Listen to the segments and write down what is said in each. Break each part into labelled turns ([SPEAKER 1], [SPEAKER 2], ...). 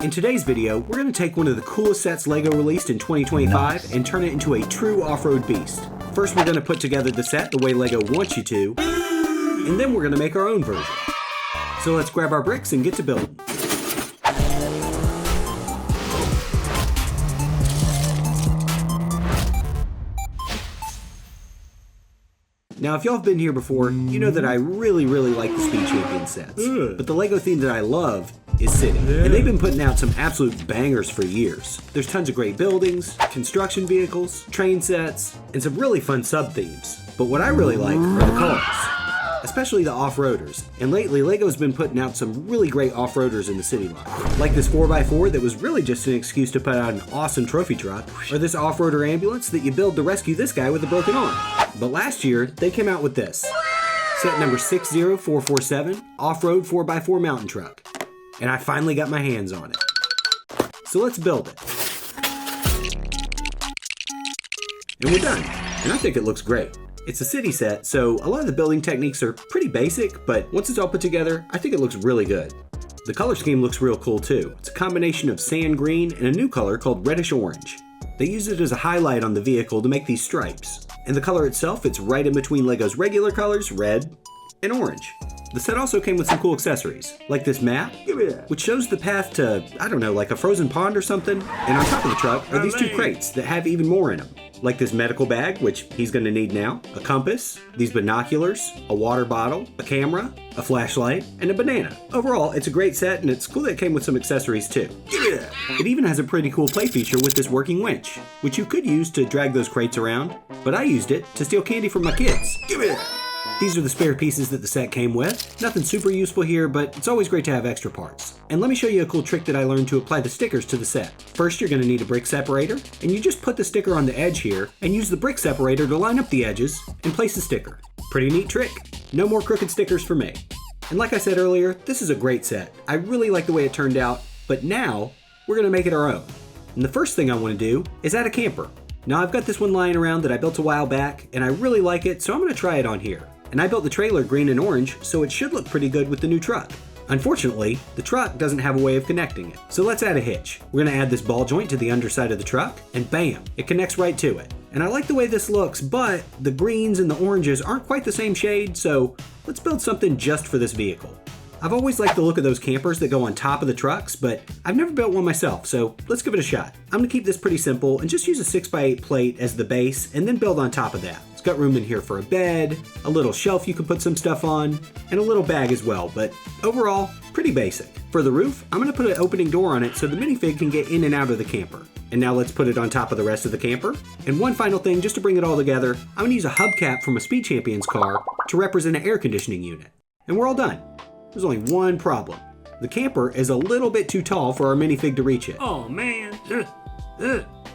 [SPEAKER 1] In today's video, we're going to take one of the coolest sets LEGO released in 2025 and turn it into a true off-road beast. First, we're going to put together the set the way LEGO wants you to, and then we're going to make our own version. So let's grab our bricks and get to building. Now, if y'all have been here before, you know that I really like the Speed Champion sets. But the LEGO theme that I love is City. And they've been putting out some absolute bangers for years. There's tons of great buildings, construction vehicles, train sets, and some really fun sub-themes. But what I really like are the cars, especially the off-roaders. And lately, LEGO's been putting out some really great off-roaders in the City line. Like this 4x4 that was really just an excuse to put out an awesome trophy truck, or this off-roader ambulance that you build to rescue this guy with a broken arm. But last year, they came out with this. Set number 60447, off-road 4x4 mountain truck. And I finally got my hands on it. So let's build it. And we're done. And I think it looks great. It's a city set, so a lot of the building techniques are pretty basic, but once it's all put together, I think it looks really good. The color scheme looks real cool too. It's a combination of sand green and a new color called reddish orange. They use it as a highlight on the vehicle to make these stripes. And the color itself, it's right in between LEGO's regular colors, red and orange. The set also came with some cool accessories, like this map, which shows the path to, I don't know, like a frozen pond or something. And on top of the truck are these two crates that have even more in them, like this medical bag, which he's gonna need now, a compass, these binoculars, a water bottle, a camera, a flashlight, and a banana. Overall, it's a great set, and it's cool that it came with some accessories too. It even has a pretty cool play feature with this working winch, which you could use to drag those crates around, but I used it to steal candy from my kids. These are the spare pieces that the set came with. Nothing super useful here, but it's always great to have extra parts. And let me show you a cool trick that I learned to apply the stickers to the set. First, you're going to need a brick separator, and you just put the sticker on the edge here, and use the brick separator to line up the edges and place the sticker. Pretty neat trick. No more crooked stickers for me. And like I said earlier, this is a great set. I really like the way it turned out, but now we're going to make it our own. And the first thing I want to do is add a camper. Now I've got this one lying around that I built a while back, and I really like it, so I'm going to try it on here. And I built the trailer green and orange, so it should look pretty good with the new truck. Unfortunately, the truck doesn't have a way of connecting it. So let's add a hitch. We're gonna add this ball joint to the underside of the truck, and bam, it connects right to it. And I like the way this looks, but the greens and the oranges aren't quite the same shade, so let's build something just for this vehicle. I've always liked the look of those campers that go on top of the trucks, but I've never built one myself, so let's give it a shot. I'm gonna keep this pretty simple and just use a 6x8 plate as the base and then build on top of that. It's got room in here for a bed, a little shelf you can put some stuff on, and a little bag as well, but overall, pretty basic. For the roof, I'm gonna put an opening door on it so the minifig can get in and out of the camper. And now let's put it on top of the rest of the camper. And one final thing, just to bring it all together, I'm gonna use a hubcap from a Speed Champions car to represent an air conditioning unit. And we're all done. There's only one problem. The camper is a little bit too tall for our minifig to reach it.
[SPEAKER 2] Oh man.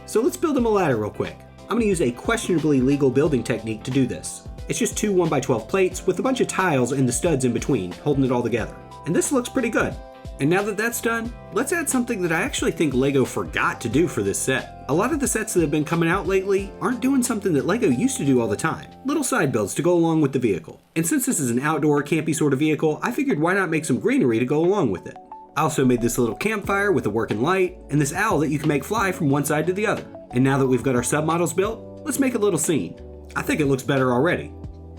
[SPEAKER 1] So let's build him a ladder real quick. I'm gonna use a questionably legal building technique to do this. It's just two 1x12 plates with a bunch of tiles and the studs in between, holding it all together. And this looks pretty good. And now that that's done, let's add something that I actually think LEGO forgot to do for this set. A lot of the sets that have been coming out lately aren't doing something that LEGO used to do all the time. Little side builds to go along with the vehicle. And since this is an outdoor, campy sort of vehicle, I figured why not make some greenery to go along with it. I also made this little campfire with a working light, and this owl that you can make fly from one side to the other. And now that we've got our submodels built, let's make a little scene. I think it looks better already.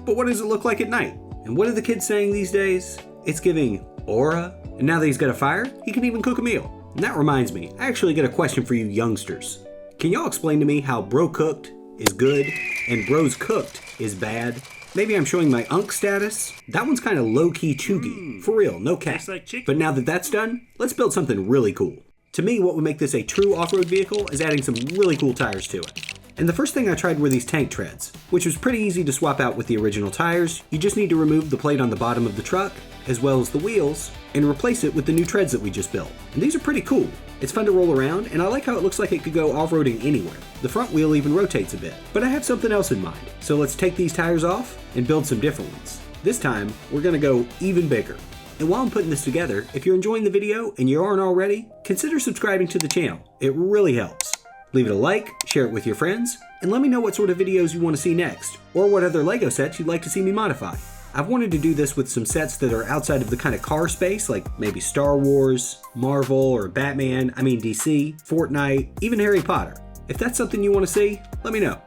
[SPEAKER 1] But what does it look like at night? And what are the kids saying these days? It's giving aura. And now that he's got a fire, he can even cook a meal. And that reminds me, I actually got a question for you youngsters. Can y'all explain to me how bro cooked is good and bros cooked is bad? Maybe I'm showing my unk status. That one's kind of low-key chuggy. For real, no cap.
[SPEAKER 2] Like chicken.
[SPEAKER 1] But now that that's done, let's build something really cool. To me, what would make this a true off-road vehicle is adding some really cool tires to it. And the first thing I tried were these tank treads, which was pretty easy to swap out with the original tires. You just need to remove the plate on the bottom of the truck, as well as the wheels, and replace it with the new treads that we just built. And these are pretty cool. It's fun to roll around, and I like how it looks like it could go off-roading anywhere. The front wheel even rotates a bit. But I have something else in mind. So let's take these tires off and build some different ones. This time, we're gonna go even bigger. And while I'm putting this together, if you're enjoying the video and you aren't already, consider subscribing to the channel. It really helps. Leave it a like, share it with your friends, and let me know what sort of videos you want to see next, or what other LEGO sets you'd like to see me modify. I've wanted to do this with some sets that are outside of the kind of car space, like maybe Star Wars, Marvel, or Batman, DC, Fortnite, even Harry Potter. If that's something you want to see, let me know.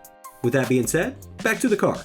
[SPEAKER 1] With that being said, back to the car.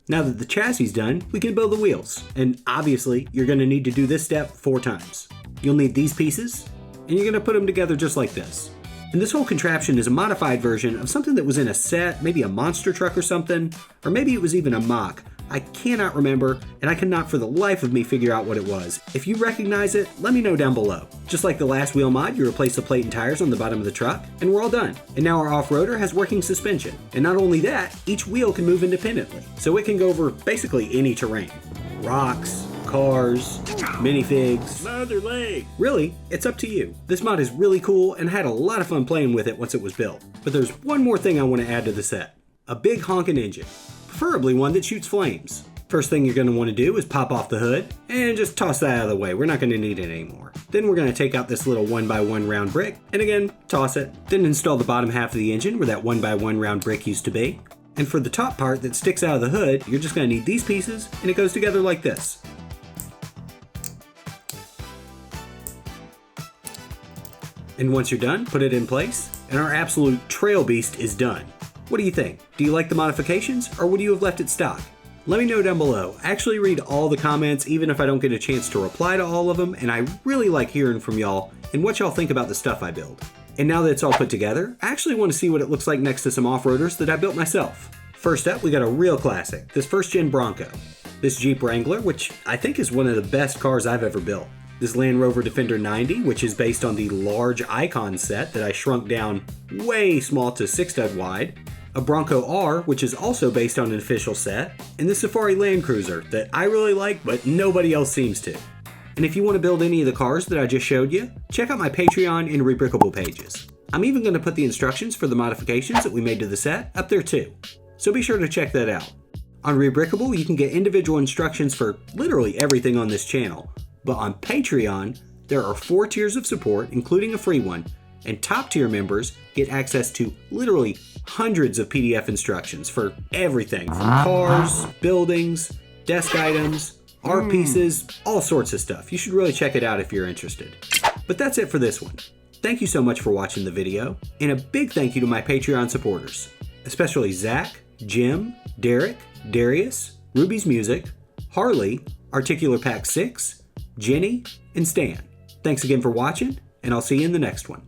[SPEAKER 1] Now that the chassis is done, we can build the wheels. And obviously, you're going to need to do this step 4 times. You'll need these pieces, and you're going to put them together just like this. And this whole contraption is a modified version of something that was in a set, maybe a monster truck or something, or maybe it was even a MOC. I cannot remember, and I cannot for the life of me figure out what it was. If you recognize it, let me know down below. Just like the last wheel mod, you replace the plate and tires on the bottom of the truck, and we're all done. And now our off-roader has working suspension. And not only that, each wheel can move independently, so it can go over basically any terrain. Rocks, cars, minifigs.
[SPEAKER 2] Mother leg.
[SPEAKER 1] Really, it's up to you. This mod is really cool, and I had a lot of fun playing with it once it was built. But there's one more thing I want to add to the set. A big honking engine. Preferably one that shoots flames. First thing you're going to want to do is pop off the hood and just toss that out of the way. We're not going to need it anymore. Then we're going to take out this little 1x1 round brick and again, toss it. Then install the bottom half of the engine where that 1x1 round brick used to be. And for the top part that sticks out of the hood, you're just going to need these pieces and it goes together like this. And once you're done, put it in place and our absolute trail beast is done. What do you think? Do you like the modifications, or would you have left it stock? Let me know down below. I actually read all the comments, even if I don't get a chance to reply to all of them, and I really like hearing from y'all and what y'all think about the stuff I build. And now that it's all put together, I actually want to see what it looks like next to some off-roaders that I built myself. First up, we got a real classic, this first-gen Bronco. This Jeep Wrangler, which I think is one of the best cars I've ever built. This Land Rover Defender 90, which is based on the large Icon set that I shrunk down way small to 6-stud wide. A Bronco R, which is also based on an official set. And the Safari Land Cruiser that I really like, but nobody else seems to. And if you want to build any of the cars that I just showed you, check out my Patreon and Rebrickable pages. I'm even going to put the instructions for the modifications that we made to the set up there too. So be sure to check that out. On Rebrickable, you can get individual instructions for literally everything on this channel. But on Patreon, there are 4 tiers of support, including a free one, and top tier members get access to literally hundreds of PDF instructions for everything from cars, buildings, desk items, art pieces, all sorts of stuff. You should really check it out if you're interested. But that's it for this one. Thank you so much for watching the video, and a big thank you to my Patreon supporters, especially Zach, Jim, Derek, Darius, Ruby's Music, Harley, Articular Pack 6, Jenny, and Stan. Thanks again for watching, and I'll see you in the next one.